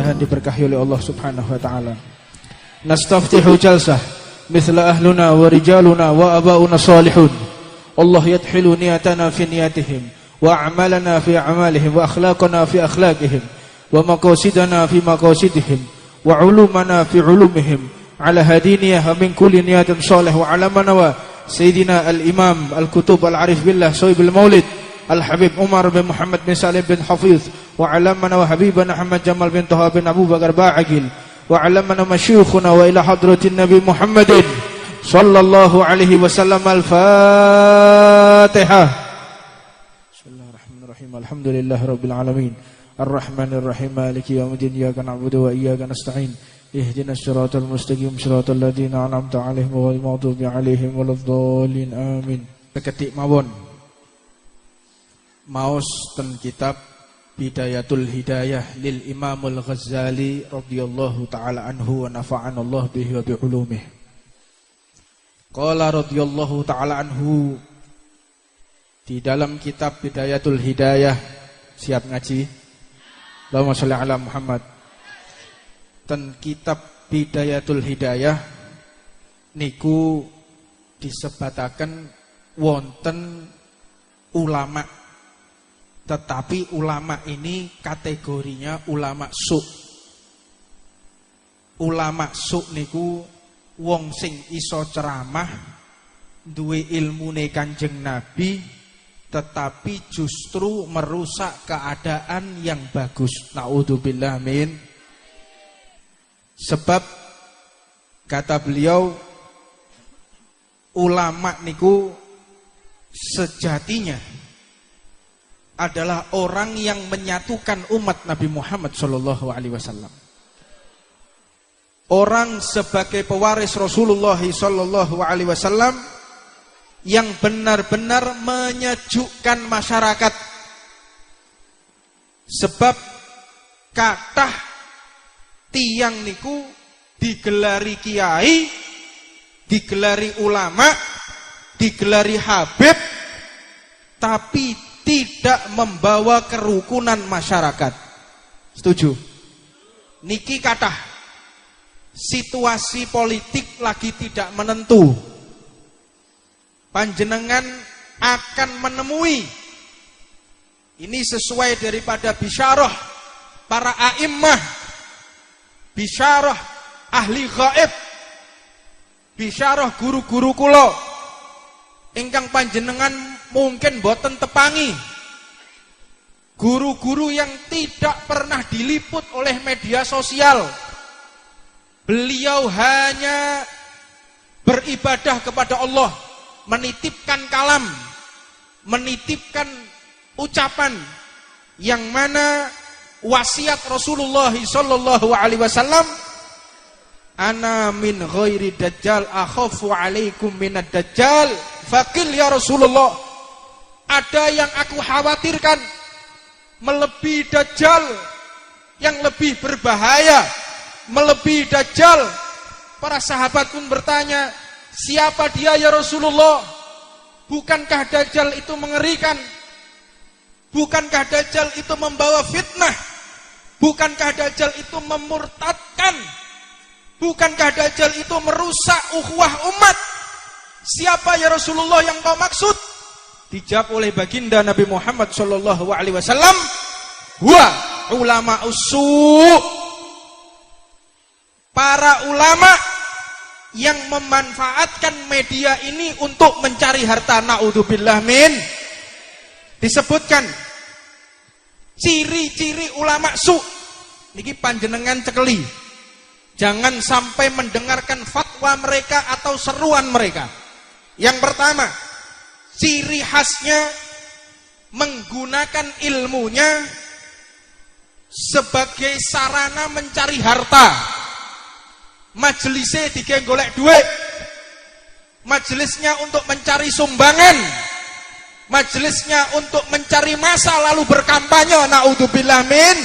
mudah-mudahan diberkahi oleh Allah Subhanahu wa taala. Nastaftihu jalsah mithla ahluna wa rijaluna wa abauna salihun. Allah yadkhilu niyatana fi niyatihim wa a'malana fi a'malihim wa akhlaqana fi akhlaqihim wa maqasidana fi maqasidihim wa ulumana fi ulumihim ala hadiniyah min kulli niyatin salih wa ala manawa Sayyidina al-Imam al-Kutub al-Arif billah Sohibul Maulid Al-Habib Umar bin Muhammad bin Salim bin Hafiz wa alamana wa habibana Ahmad Jamal bin Taha bin Abu Bakar Ba'agil wa alamana masyukhuna wa ila hadratin Nabi Muhammadin sallallahu alaihi wasallam. Al-Fatihah. Bismillahirrahmanirrahim. Alhamdulillahi rabbil alamin. Ar-Rahmanir Rahim. Maliki yaumiddin. Iyyaka na'budu wa iyyaka nasta'in. Ihdinas siratal mustaqim siratal ladzina an'amta 'alaihim ghairil maghdubi 'alaihim waladdallin. Amin. Ketik mawon maos ten kitab Bidayatul Hidayah lil Imamul Ghazali radhiyallahu taala anhu wa nafa'ana Allah bihi wa bi ulumih. Qala radhiyallahu taala anhu di dalam kitab Bidayatul Hidayah, siap ngaji? Allahumma shalli ala Muhammad. Ten kitab Bidayatul Hidayah niku disebataken wonten ulama, tetapi ulama ini kategorinya ulama su'. Ulama su' niku wong sing iso ceramah, duwe ilmune Kanjeng Nabi, tetapi justru merusak keadaan yang bagus. Naudzubillah min. Sebab kata beliau, ulama niku sejatinya adalah orang yang menyatukan umat Nabi Muhammad sallallahu alaihi wasallam. Orang sebagai pewaris Rasulullah sallallahu alaihi wasallam yang benar-benar menyejukkan masyarakat. Sebab kathah tiyang niku digelari kiai, digelari ulama, digelari habib, tapi tidak membawa kerukunan masyarakat. Setuju? Niki kathah situasi politik lagi tidak menentu. Panjenengan akan menemui, ini sesuai daripada bisyarah para a'immah, bisyarah ahli gaib, bisyarah guru-guru kula ingkang panjenengan mungkin boten tepangi. Guru-guru yang tidak pernah diliput oleh media sosial. Beliau hanya beribadah kepada Allah, menitipkan kalam, menitipkan ucapan yang mana wasiat Rasulullah sallallahu alaihi wasallam, ana min ghairi dajjal akhafu alaikum minad dajjal faqil ya Rasulullah. Ada yang aku khawatirkan melebihi dajjal, yang lebih berbahaya melebihi dajjal. Para sahabat pun bertanya, siapa dia ya Rasulullah? Bukankah dajjal itu mengerikan? Bukankah dajjal itu membawa fitnah? Bukankah dajjal itu memurtadkan? Bukankah dajjal itu merusak ukhuwah umat? Siapa ya Rasulullah yang kau maksud? Dijawab oleh baginda Nabi Muhammad sallallahu alaihi wasallam, huwa ulama usu'. Para ulama yang memanfaatkan media ini untuk mencari harta. Naudzubillah min. Disebutkan ciri-ciri ulama su. Niki panjenengan cekeli. Jangan sampai mendengarkan fatwa mereka atau seruan mereka. Yang pertama, ciri khasnya menggunakan ilmunya sebagai sarana mencari harta. Majelisnya digawe golek duit. Majelisnya untuk mencari sumbangan. Majelisnya untuk mencari masa lalu berkampanye. Naudzubillah min.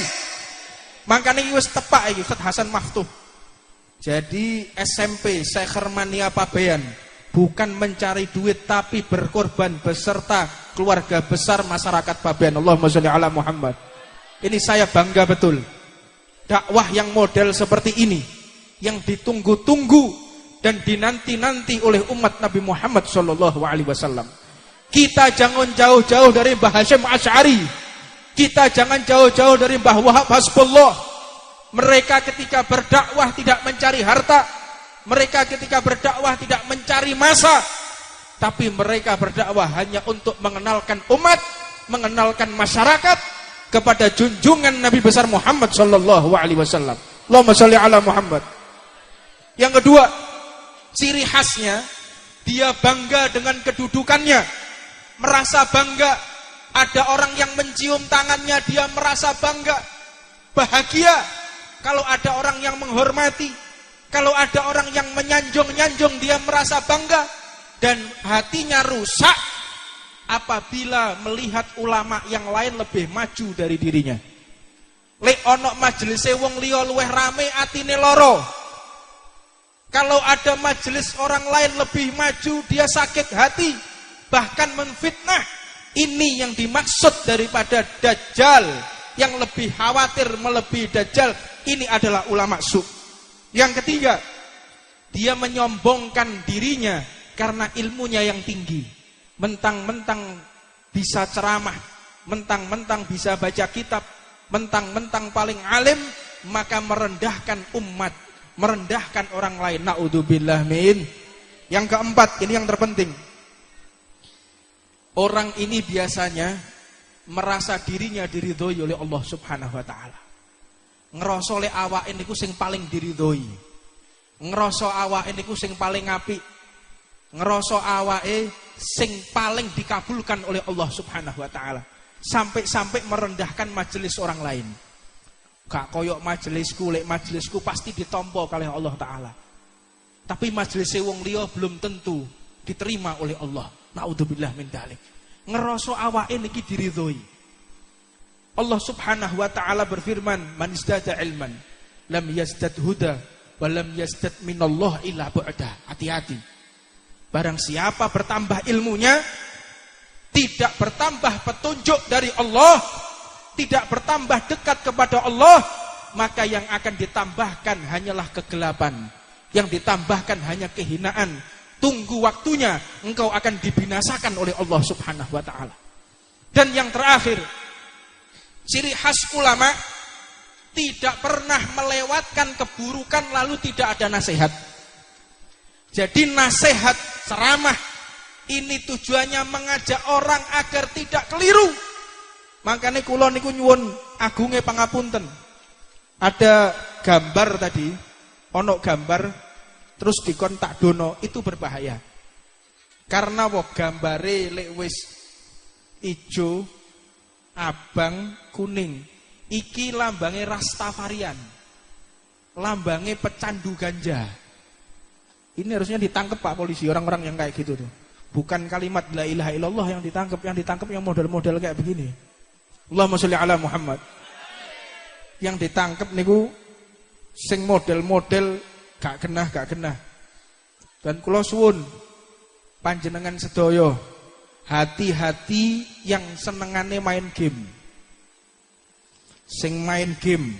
Makanya ini wis tepak iki Ustaz Hasan Maftuh. Jadi SMP Syekh Hermania Pabean bukan mencari duit tapi berkorban beserta keluarga besar masyarakat Pabean. Allahumma sholli ala Muhammad. Ini saya bangga betul. dakwah yang model seperti ini, yang ditunggu-tunggu dan dinanti-nanti oleh umat Nabi Muhammad SAW. Kita jangan jauh-jauh dari Mbah Hasyim Asy'ari. Kita jangan jauh-jauh dari Mbah Wahab Hasbullah. Mereka ketika berdakwah tidak mencari harta. Mereka ketika berdakwah tidak mencari massa. Tapi mereka berdakwah hanya untuk mengenalkan umat, mengenalkan masyarakat kepada junjungan Nabi besar Muhammad SAW. Allahumma sholli ala Muhammad. Yang kedua, ciri khasnya, dia bangga dengan kedudukannya. Merasa bangga. Ada orang yang mencium tangannya, dia merasa bangga, bahagia. Kalau ada orang yang menghormati, kalau ada orang yang menyanjung-nyanjung, dia merasa bangga. Dan hatinya rusak apabila melihat ulama yang lain lebih maju dari dirinya. Lek ono majelise wong liya luweh rame, atine loro. Kalau ada majelis orang lain lebih maju, dia sakit hati, bahkan menfitnah. Ini yang dimaksud daripada Dajjal, yang lebih khawatir melebihi Dajjal. Ini adalah ulama su. Yang ketiga, dia menyombongkan dirinya karena ilmunya yang tinggi. Mentang-mentang bisa ceramah, mentang-mentang bisa baca kitab, mentang-mentang paling alim, maka merendahkan umat, merendahkan orang lain. Na'udzubillah min. Yang keempat, ini yang terpenting. Orang ini biasanya merasa dirinya diridhoi oleh Allah Subhanahu wa taala. Ngerasa le awake niku sing paling diridhoi. Ngerasa awake niku sing paling apik. Ngerasa awake sing paling dikabulkan oleh Allah Subhanahu wa taala. Sampai-sampai merendahkan majelis orang lain. Gak koyok majelisku, lek majelisku pasti ditampa kalih Allah taala. Tapi majelis wong liya belum tentu diterima oleh Allah. Na'udzubillah min dzalik. Ngerasa awake niki diridhoi. Allah Subhanahu wa taala berfirman, "Man izdada ilman lam yazdad huda wa lam yazdad minallah illa bu'da." Hati-hati. Barang siapa bertambah ilmunya, tidak bertambah petunjuk dari Allah, tidak bertambah dekat kepada Allah, maka yang akan ditambahkan hanyalah kegelapan. Yang ditambahkan hanya kehinaan. Tunggu waktunya, engkau akan dibinasakan oleh Allah Subhanahu wa taala. Dan yang terakhir, ciri khas ulama, tidak pernah melewatkan keburukan lalu tidak ada nasihat. Jadi nasihat, ceramah ini tujuannya mengajak orang agar tidak keliru. Makanya kula niku nyuwun agunge pangapunten. Ada gambar tadi, ono gambar terus dikontak dono, itu berbahaya. Karena wong gambare lek wis ijo, abang, kuning, iki lambange Rastafarian. Lambange pecandu ganja. Ini harusnya ditangkap Pak polisi, orang-orang yang kayak gitu tuh. Bukan kalimat la ilaha illallah yang ditangkap yang model-model kayak begini. Allahumma sholli ala Muhammad. Yang ditangkap niku sing model-model gak kena. Dan kula suwun panjenengan sedaya, hati-hati yang senengane main game. Sing main game,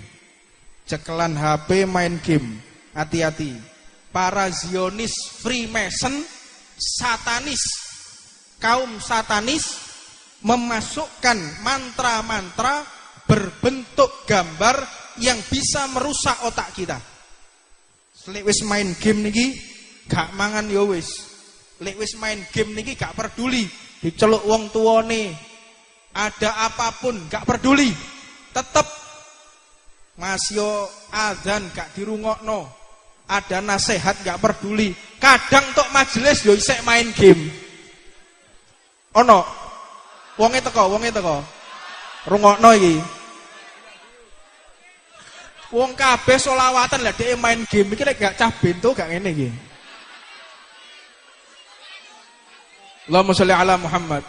cekelan HP main game, hati-hati. Para Zionis, Freemason, satanis, kaum satanis memasukkan mantra-mantra berbentuk gambar yang bisa merusak otak kita. Lek wis main game niki gak mangan ya wis. Lek wis main game niki gak peduli diceluk wong tuane, ada apapun gak peduli. Tetep masih adzan gak dirungokno, ada nasihat gak peduli. Kadang tok majelis yo isek main game. Ono wonge teko rungokno iki. Wong kabeh selawatan lah dhek main game iki lek gak cah bento gak ngene iki. Allahumma sholli ala Muhammad.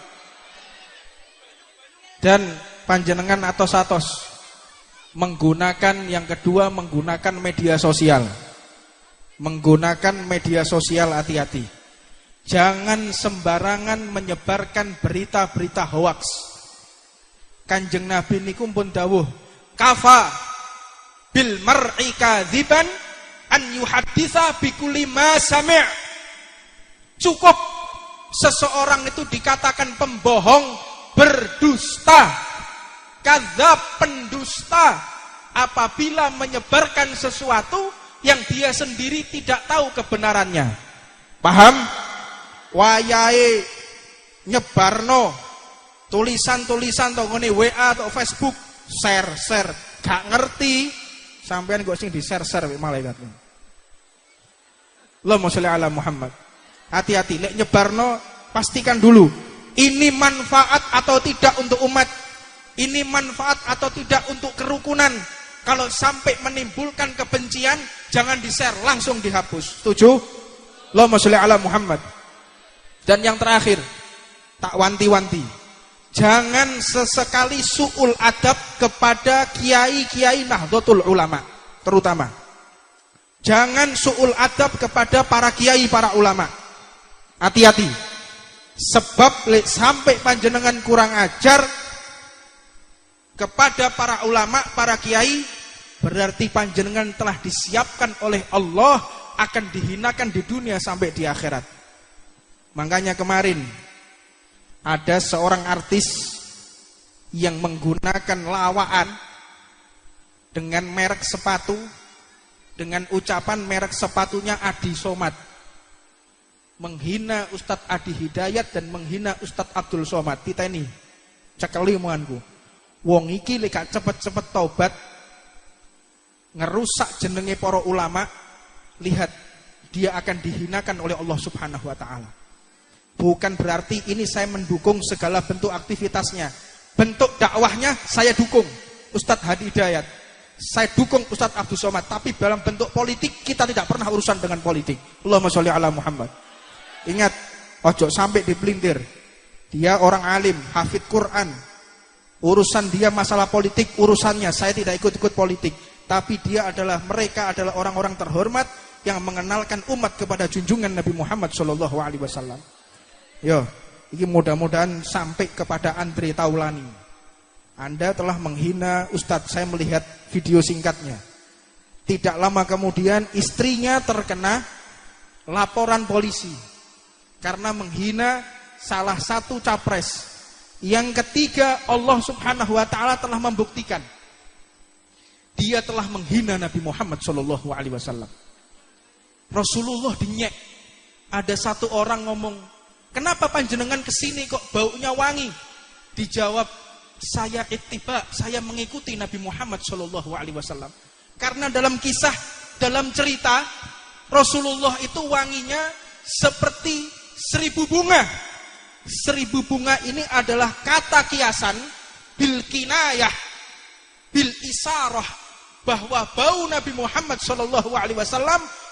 Dan panjenengan atos-atos menggunakan yang kedua, menggunakan media sosial. Menggunakan media sosial, hati-hati. Jangan sembarangan menyebarkan berita-berita hoaks. Kanjeng Nabi niku pun dawuh, kafa bil mar'i kadziban an yuhadditsa bi kulli ma sami'. Cukup seseorang itu dikatakan pembohong, berdusta, kadzab, pendusta, apabila menyebarkan sesuatu yang dia sendiri tidak tahu kebenarannya. Paham? Wayahe nyebarno tulisan-tulisan to ngene WA atau Facebook, share, gak ngerti, sampean kok sing di-share wek malaikat. Allahumma sholli ala Muhammad. Hati-hati lek nyebarno, pastikan dulu ini manfaat atau tidak untuk umat. Ini manfaat atau tidak untuk kerukunan. Kalau sampai menimbulkan kebencian, jangan di-share, langsung dihapus. Setuju? Allahumma sholli ala Muhammad. Dan yang terakhir, tak wanti-wanti, jangan sesekali su'ul adab kepada kiai-kiai Nahdlatul Ulama, terutama. Jangan su'ul adab kepada para kiai, para ulama. Hati-hati. Sebab sampai panjenengan kurang ajar kepada para ulama, para kiai, berarti panjenengan telah disiapkan oleh Allah akan dihinakan di dunia sampai di akhirat. Makanya kemarin ada seorang artis yang menggunakan lawaan dengan merek sepatu, dengan ucapan merek sepatunya Adi Somad, menghina Ustadz Adi Hidayat dan menghina Ustadz Abdul Somad. Titeni cekeli omonganku, wong iki lek gak cepet-cepet taubat ngerusak jenenge para ulama, lihat dia akan dihinakan oleh Allah Subhanahu wa taala. Bukan berarti ini saya mendukung segala bentuk aktivitasnya. Bentuk dakwahnya saya dukung Ustadz Hadi Hidayat, saya dukung Ustadz Abdul Somad, tapi dalam bentuk politik kita tidak pernah urusan dengan politik. Allahumma sholli ala Muhammad. Ingat, ojo sampai dipelintir. Dia orang alim, hafid Quran. Urusan dia masalah politik, urusannya. Saya tidak ikut-ikut politik. Tapi mereka adalah orang-orang terhormat yang mengenalkan umat kepada junjungan Nabi Muhammad SAW. Yo, ini mudah-mudahan sampai kepada Andre Taulani. Anda telah menghina Ustadz, saya melihat video singkatnya. Tidak lama kemudian istrinya terkena laporan polisi karena menghina salah satu capres. Yang ketiga, Allah Subhanahu wa taala telah membuktikan dia telah menghina Nabi Muhammad SAW. Rasulullah dinyek. Ada satu orang ngomong, kenapa panjenengan kesini kok baunya wangi? Dijawab, saya ittiba, saya mengikuti Nabi Muhammad SAW. Karena dalam kisah, dalam cerita, Rasulullah itu wanginya seperti 1000 bunga. 1000 bunga ini adalah kata kiasan bil kinayah, bil isarah, bahwa bau Nabi Muhammad SAW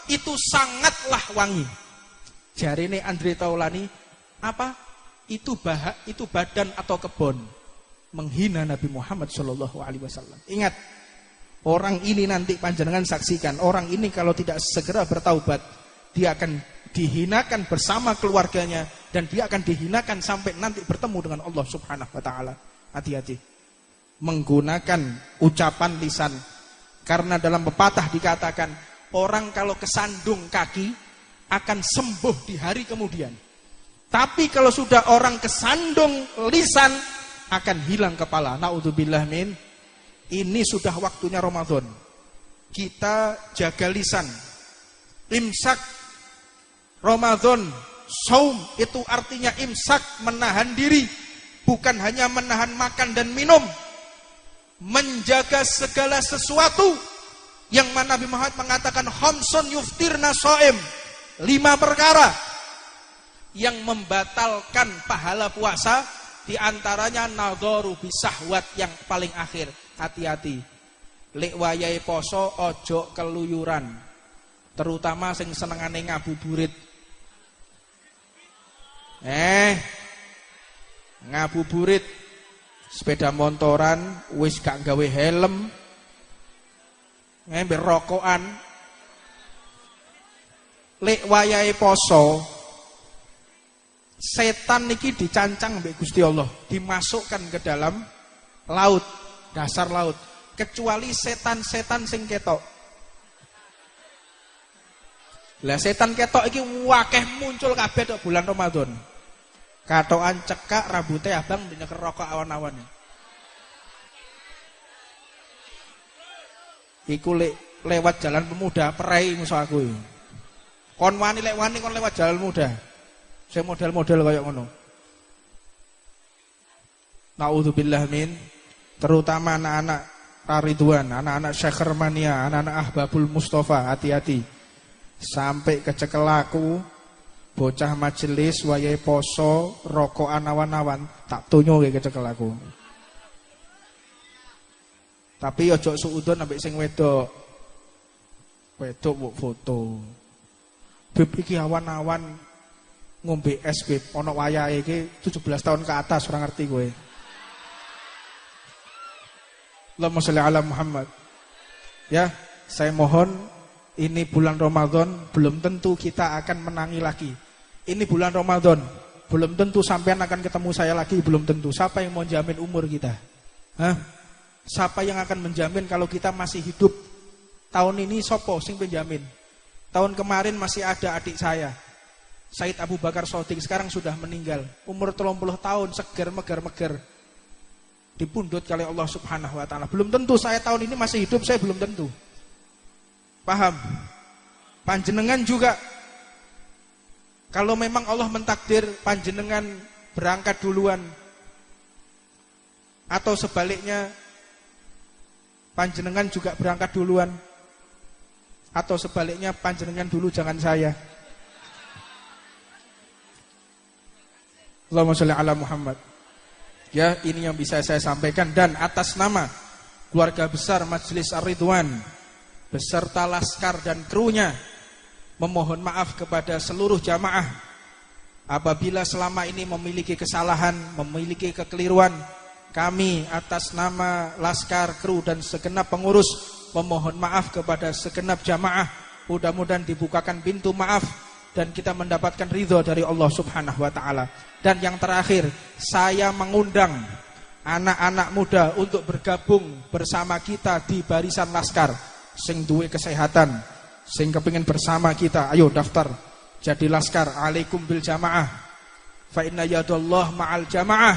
itu sangatlah wangi. Jarine Andre Taulani, apa? Itu badan atau kebon, menghina Nabi Muhammad SAW. Ingat, orang ini nanti panjenengan saksikan, orang ini kalau tidak segera bertaubat, dia akan dihinakan bersama keluarganya, dan dia akan dihinakan sampai nanti bertemu dengan Allah Subhanahu wa taala. Hati-hati menggunakan ucapan lisan, karena dalam pepatah dikatakan orang kalau kesandung kaki akan sembuh di hari kemudian. Tapi kalau sudah orang kesandung lisan akan hilang kepala. Naudzubillah min. Ini sudah waktunya Ramadan. Kita jaga lisan. Imsak Ramadan, saum itu artinya imsak, menahan diri, bukan hanya menahan makan dan minum, menjaga segala sesuatu yang mana Nabi Muhammad mengatakan khamsun yuftirna shaim, 5 perkara yang membatalkan pahala puasa, diantaranya nadharu bisahwat, yang paling akhir. Hati-hati lek wayahe poso ojo keluyuran, terutama sing senengane ngabuburit. Ngabuburit sepeda motoran wis gak gawe helm, ngembe rokokan. Lek wayahe poso, setan niki dicancang mbek Gusti Allah, dimasukkan ke dalam laut, dasar laut. kecuali setan-setan sing ketok. Lah setan ketok iki wakeh muncul kabeh tok bulan Ramadan. Katokan cekak rambutnya abang dinyeker rokok awan-awan. Iku lewat jalan pemuda perai musuh aku. Kon wani lek wani kon lewat jalan muda. Sing model-model kaya ngono. Nauzubillah min, terutama anak-anak Ridwan, anak-anak Syekh Mania, anak-anak Ahbabul Mustafa, hati-hati. Sampai kecekel aku, bocah majelis wayahe poso, rokokan awan-awan, tak tunyo kecekel aku. Tapi ojo suudon ambek sing wedok. Wedok mbok foto. Beb iki awan-awan ngombe es beb, ana wayahe iki 17 tahun ke atas, ora ngerti kowe. Allahumma sholli ala Muhammad. Ya, saya mohon, ini bulan Ramadan, belum tentu kita akan menangi lagi. Ini bulan Ramadan, belum tentu sampean akan ketemu saya lagi, belum tentu. Siapa yang mau jamin umur kita? Hah? Siapa yang akan menjamin kalau kita masih hidup? Tahun ini sopo sing penjamin? Tahun kemarin masih ada adik saya, Said Abu Bakar Shodiq, sekarang sudah meninggal. Umur 30 tahun, seger meger-meger. Dipundhut oleh Allah Subhanahu wa taala. Belum tentu saya tahun ini masih hidup, saya belum tentu. Paham? Panjenengan juga, kalau memang Allah mentakdir panjenengan berangkat duluan, atau sebaliknya panjenengan juga berangkat duluan, atau sebaliknya panjenengan dulu jangan saya. Allahumma sholli ala Muhammad. Ya, ini yang bisa saya sampaikan, dan atas nama keluarga besar Majelis Ar-Ridwan beserta laskar dan krunya memohon maaf kepada seluruh jamaah apabila selama ini memiliki kesalahan, memiliki kekeliruan. Kami atas nama laskar, kru dan segenap pengurus memohon maaf kepada segenap jamaah. Mudah-mudahan dibukakan pintu maaf dan kita mendapatkan ridho dari Allah Subhanahu wa taala. Dan yang terakhir, saya mengundang anak-anak muda untuk bergabung bersama kita di barisan laskar. Sing duwe kesehatan, sing kepingin bersama kita, ayo daftar jadi laskar. Alaikum bil jamaah, fa inna yadallah ma'al jamaah.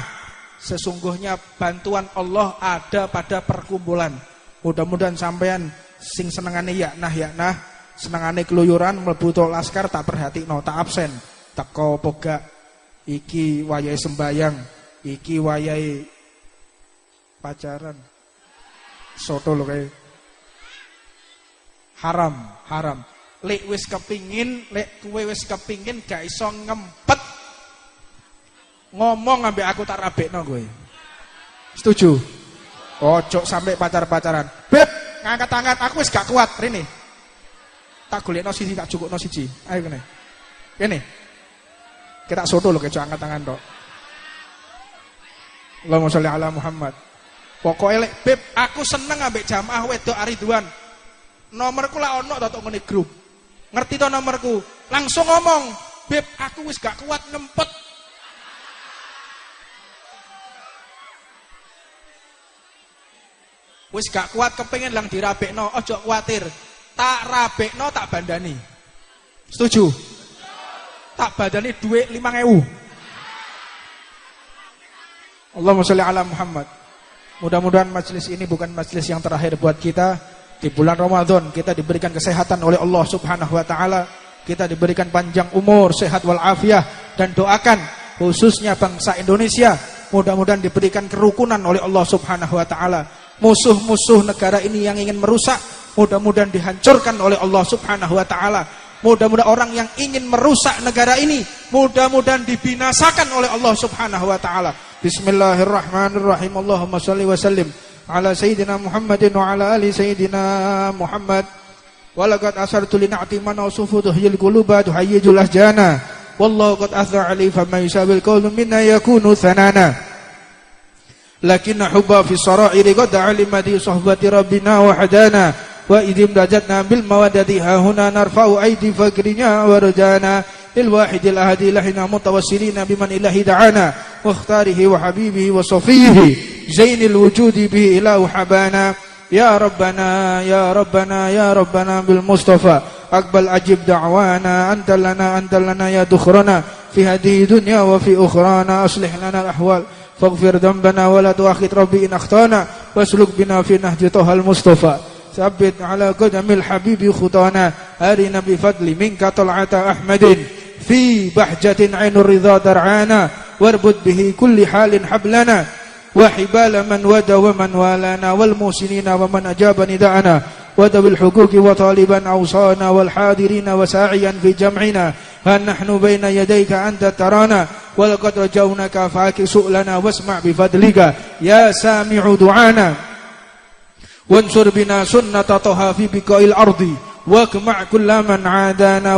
Sesungguhnya bantuan Allah ada pada perkumpulan. Mudah-mudahan sampean sing senengane yaknah, senengane keluyuran mlebu laskar tak perhatikno, tak absen, teko pogak. Iki wayahe sembayang, iki wayahe pacaran. Soto lho kae. Haram. Lek kowe wis kepingin gak iso ngempet ngomong ambek aku tak rabekno kowe. Setuju? Ojo sampai pacar-pacaran. Beb, ngangkat-angkat aku wis gak kuat rene. Tak golekno siji, tak cukupno siji. Ayo kene. Kene. Kita soto lho kejo angkat tangan tok. Allahumma sholli ala Muhammad. Pokoke lek beb aku seneng ambek jamaah wedok Ridwan. Nomorku lah ono tok ngene grup. Ngerti to nomorku? Langsung ngomong, "Beb, aku wis gak kuat ngempet." Wis gak kuat kepengin lang dirabekno, ojo kuwatir. Tak rabekno tak bandani. Setuju? Tak badani duit 5.000. Allahumma sholli ala Muhammad. Mudah-mudahan majelis ini bukan majelis yang terakhir buat kita. Di bulan Ramadan kita diberikan kesehatan oleh Allah Subhanahu wa taala. Kita diberikan panjang umur, sehat wal afiah, dan doakan khususnya bangsa Indonesia mudah-mudahan diberikan kerukunan oleh Allah Subhanahu wa taala. Musuh-musuh negara ini yang ingin merusak mudah-mudahan dihancurkan oleh Allah Subhanahu wa taala. Mudah-mudahan orang yang ingin merusak negara ini mudah-mudahan dibinasakan oleh Allah Subhanahu wa taala. Bismillahirrahmanirrahim. Allahumma shalli wa sallim ala sayyidina Muhammadin wa ala ali sayyidina Muhammad. Walaqad asartu li na'ti man usufu tuhyil quluba tuhayyijul ahjana. Wallahu qad athra ali faman yusabil qawlu minna yakunu thanana. Lakinna hubba fi sara'iri qad alimati suhbati rabbina wa hadana. Wa idim dajatna bil mawadati hahuna narfa'u aidi fakrinya warjana lil wahidil ahadi lahina mutawassilina biman ilahi da'ana wa ikhtarihi wa habibihi wa safihi zainil wujudi bihi ilahu habana يا ربنا يا ربنا يا ربنا بالمصطفى أقبل أجب دعوانا أنت لنا يا دخرنا في هذه دنيا وفي أخرانا أصلح لنا الأحوال فاغفر ذنبنا ولا تؤاخذ ربي إن أخطأنا واسلك بنا في نهج طه المصطفى ثبت على قدم الحبيب خطانا أرنا بفضل منك طلعة أحمد في بحجة عين الرضا درعانا واربط به كل حال حبلنا وحبال من ودى ومن والانا والمحسنين ومن أجاب نداءنا وذوي الحقوق وطالبا أوصانا والحاضرين وساعيا في جمعنا ها نحن بين يديك أنت ترانا ولقد رجونك فاك سؤلنا واسمع بفضلك يا سامع دعانا وانصر بنا سنة طه في بقاء الأرض واقمع كل من عادانا